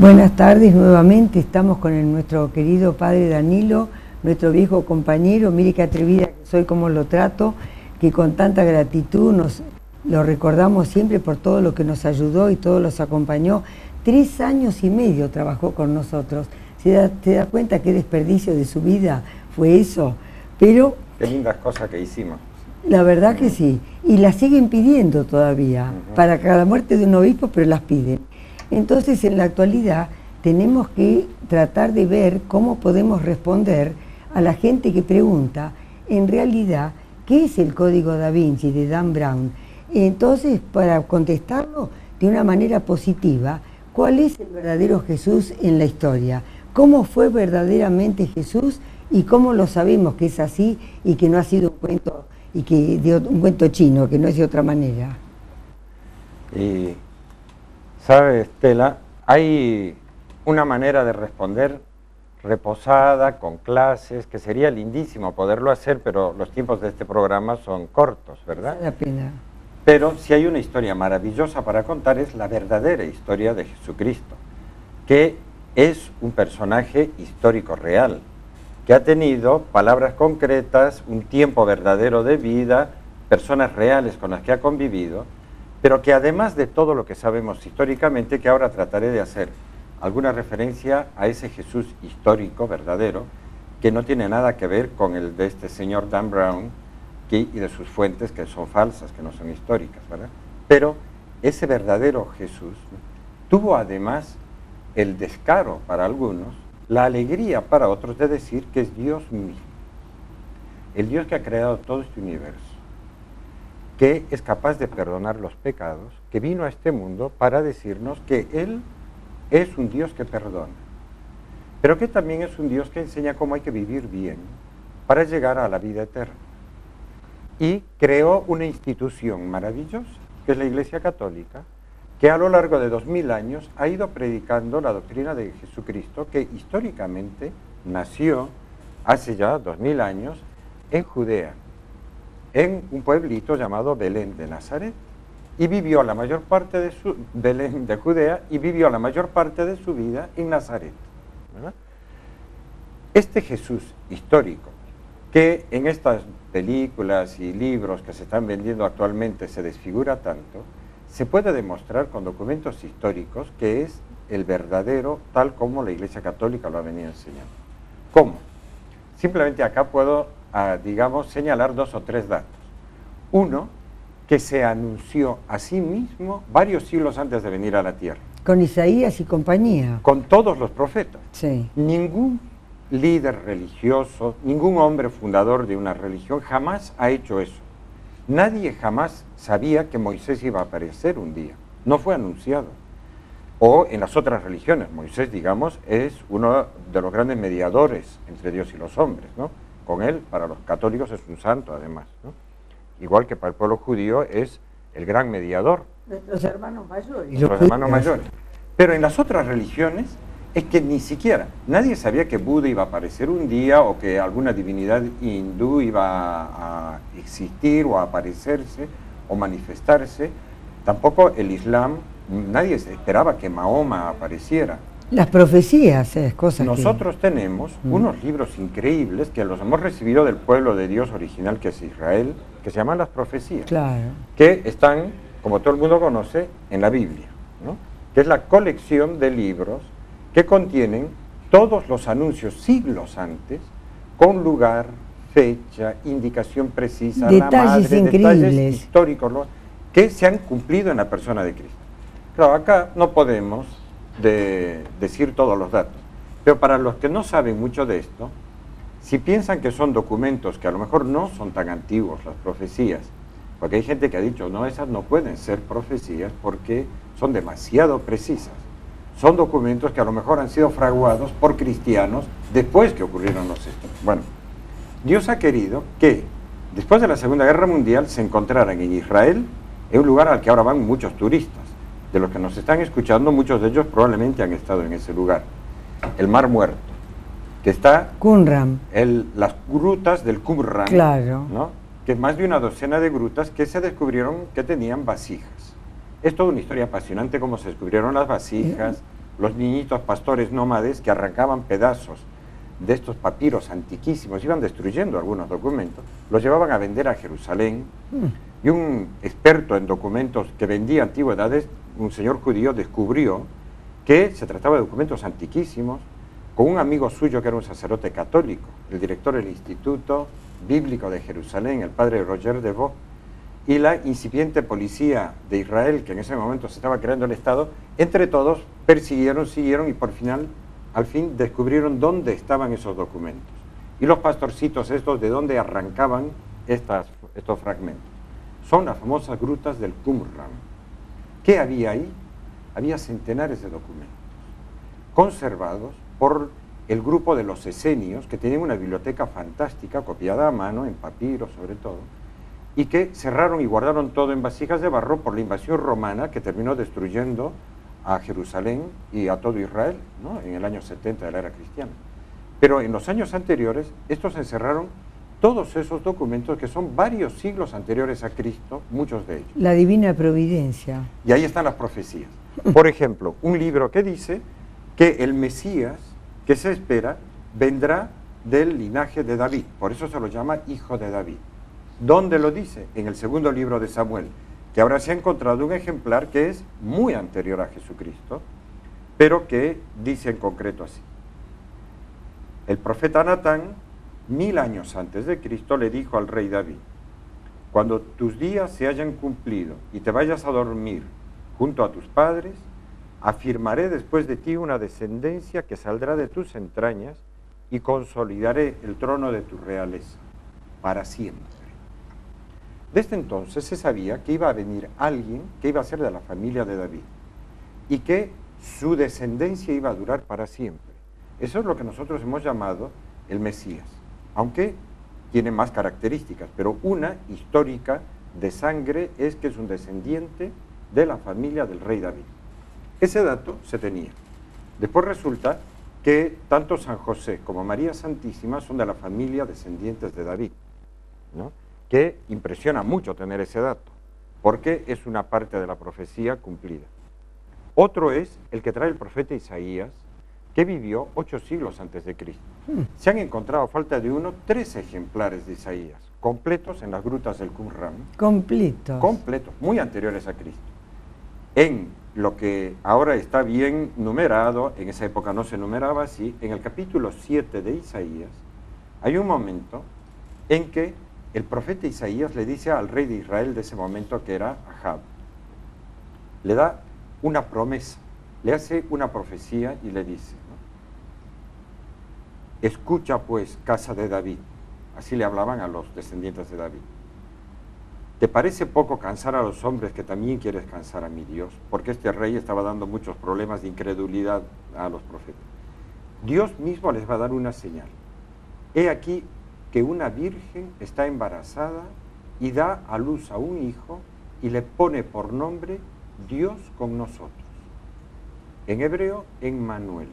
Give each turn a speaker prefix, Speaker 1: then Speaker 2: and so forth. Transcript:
Speaker 1: Buenas tardes, nuevamente estamos con nuestro querido padre Danilo, nuestro viejo compañero. Mire qué atrevida que soy, cómo lo trato, que con tanta gratitud lo recordamos siempre por todo lo que nos ayudó y todo los acompañó. 3 años y medio trabajó con nosotros. ¿Te da cuenta qué desperdicio de su vida fue eso? Pero
Speaker 2: qué lindas cosas que hicimos.
Speaker 1: La verdad que sí, y las siguen pidiendo todavía, para cada muerte de un obispo, pero las piden. Entonces, en la actualidad, tenemos que tratar de ver cómo podemos responder a la gente que pregunta, en realidad, ¿qué es el Código Da Vinci de Dan Brown? Entonces, para contestarlo de una manera positiva, ¿cuál es el verdadero Jesús en la historia? ¿Cómo fue verdaderamente Jesús y cómo lo sabemos que es así y que no ha sido un cuento, y que de un cuento chino, que no es de otra manera?
Speaker 2: Y, ¿sabe, Estela? Hay una manera de responder reposada, con clases, que sería lindísimo poderlo hacer, pero los tiempos de este programa son cortos, ¿verdad?
Speaker 1: Vale la pena.
Speaker 2: Pero si hay una historia maravillosa para contar, es la verdadera historia de Jesucristo, que es un personaje histórico real, que ha tenido palabras concretas, un tiempo verdadero de vida, personas reales con las que ha convivido, pero que además de todo lo que sabemos históricamente, que ahora trataré de hacer alguna referencia a ese Jesús histórico, verdadero, que no tiene nada que ver con el de este señor Dan Brown y de sus fuentes, que son falsas, que no son históricas, ¿verdad? Pero ese verdadero Jesús tuvo además el descaro para algunos, la alegría para otros de decir que es Dios mismo, el Dios que ha creado todo este universo, que es capaz de perdonar los pecados, que vino a este mundo para decirnos que Él es un Dios que perdona, pero que también es un Dios que enseña cómo hay que vivir bien para llegar a la vida eterna. Y creó una institución maravillosa, que es la Iglesia Católica, que a lo largo de 2000 años ha ido predicando la doctrina de Jesucristo, que históricamente nació hace ya 2000 años en Judea, en un pueblito llamado Belén de Nazaret, y vivió la mayor parte de su Belén de Judea y vivió la mayor parte de su vida en Nazaret, ¿verdad? Este Jesús histórico, que en estas películas y libros que se están vendiendo actualmente se desfigura tanto, se puede demostrar con documentos históricos que es el verdadero, tal como la Iglesia Católica lo ha venido enseñando. ¿Cómo? Simplemente acá puedo, digamos, señalar 2 o 3 datos. Uno, que se anunció a sí mismo varios siglos antes de venir a la tierra.
Speaker 1: Con Isaías y compañía.
Speaker 2: Con todos los profetas.
Speaker 1: Sí.
Speaker 2: Ningún líder religioso, ningún hombre fundador de una religión jamás ha hecho eso. Nadie jamás sabía que Moisés iba a aparecer un día, no fue anunciado. O en las otras religiones, Moisés, digamos, es uno de los grandes mediadores entre Dios y los hombres, ¿no? Con él, para los católicos, es un santo además, ¿no? Igual que para el pueblo judío es el gran mediador.
Speaker 1: Nuestros hermanos mayores.
Speaker 2: Los hermanos mayores. Pero en las otras religiones es que ni siquiera, nadie sabía que Buda iba a aparecer un día o que alguna divinidad hindú iba a existir o a aparecerse o manifestarse. Tampoco el Islam, nadie esperaba que Mahoma apareciera.
Speaker 1: Las profecías, cosas
Speaker 2: Nosotros tenemos unos libros increíbles que los hemos recibido del pueblo de Dios original, que es Israel, que se llaman las profecías,
Speaker 1: claro,
Speaker 2: que están, como todo el mundo conoce, en la Biblia, ¿no? Que es la colección de libros que contienen todos los anuncios siglos antes, con lugar, fecha, indicación precisa,
Speaker 1: detalles increíbles,
Speaker 2: detalles históricos, ¿no?, que se han cumplido en la persona de Cristo. Claro, acá no podemos decir todos los datos, pero para los que no saben mucho de esto, si piensan que son documentos que a lo mejor no son tan antiguos, las profecías, porque hay gente que ha dicho, no, esas no pueden ser profecías porque son demasiado precisas. Son documentos que a lo mejor han sido fraguados por cristianos después que ocurrieron los hechos. Bueno, Dios ha querido que después de la Segunda Guerra Mundial se encontraran en Israel, en un lugar al que ahora van muchos turistas. De los que nos están escuchando, muchos de ellos probablemente han estado en ese lugar. El Mar Muerto, que está
Speaker 1: Qumran,
Speaker 2: las grutas del Qumran,
Speaker 1: claro,
Speaker 2: ¿no?, que es más de una docena de grutas que se descubrieron que tenían vasijas. Es toda una historia apasionante cómo se descubrieron las vasijas, los niñitos pastores nómades que arrancaban pedazos de estos papiros antiquísimos, iban destruyendo algunos documentos, los llevaban a vender a Jerusalén, y un experto en documentos que vendía antigüedades, un señor judío, descubrió que se trataba de documentos antiquísimos, con un amigo suyo que era un sacerdote católico, el director del Instituto Bíblico de Jerusalén, el padre Roger de Vaux, y la incipiente policía de Israel, que en ese momento se estaba creando el Estado, entre todos persiguieron, siguieron y al fin descubrieron dónde estaban esos documentos. Y los pastorcitos estos, de dónde arrancaban estos fragmentos. Son las famosas grutas del Qumran. ¿Qué había ahí? Había centenares de documentos, conservados por el grupo de los esenios, que tenían una biblioteca fantástica, copiada a mano, en papiro sobre todo, y que cerraron y guardaron todo en vasijas de barro por la invasión romana que terminó destruyendo a Jerusalén y a todo Israel, ¿no?, en el año 70 de la era cristiana. Pero en los años anteriores, estos encerraron todos esos documentos que son varios siglos anteriores a Cristo, muchos de ellos.
Speaker 1: La divina providencia.
Speaker 2: Y ahí están las profecías. Por ejemplo, un libro que dice que el Mesías que se espera vendrá del linaje de David, por eso se lo llama hijo de David. ¿Dónde lo dice? En el segundo libro de Samuel, que ahora se ha encontrado un ejemplar que es muy anterior a Jesucristo, pero que dice en concreto así. El profeta Natán, 1000 años antes de Cristo, le dijo al rey David: cuando tus días se hayan cumplido y te vayas a dormir junto a tus padres, afirmaré después de ti una descendencia que saldrá de tus entrañas y consolidaré el trono de tu realeza para siempre. Desde entonces se sabía que iba a venir alguien que iba a ser de la familia de David y que su descendencia iba a durar para siempre. Eso es lo que nosotros hemos llamado el Mesías, aunque tiene más características, pero una histórica de sangre es que es un descendiente de la familia del rey David. Ese dato se tenía. Después resulta que tanto San José como María Santísima son de la familia descendientes de David, ¿no?, que impresiona mucho tener ese dato, porque es una parte de la profecía cumplida. Otro es el que trae el profeta Isaías, que vivió 8 siglos antes de Cristo. Se han encontrado, a falta de uno, 3 ejemplares de Isaías, completos en las grutas del Qumran.
Speaker 1: Completos.
Speaker 2: Completos, muy anteriores a Cristo. En lo que ahora está bien numerado, en esa época no se numeraba así, en el capítulo 7 de Isaías, hay un momento en que el profeta Isaías le dice al rey de Israel de ese momento, que era Ahab, le da una promesa, le hace una profecía y le dice, ¿no?, escucha pues, casa de David, así le hablaban a los descendientes de David. ¿Te parece poco cansar a los hombres que también quieres cansar a mi Dios? Porque este rey estaba dando muchos problemas de incredulidad a los profetas. Dios mismo les va a dar una señal. He aquí que una virgen está embarazada y da a luz a un hijo y le pone por nombre Dios con nosotros. En hebreo, Emmanuel.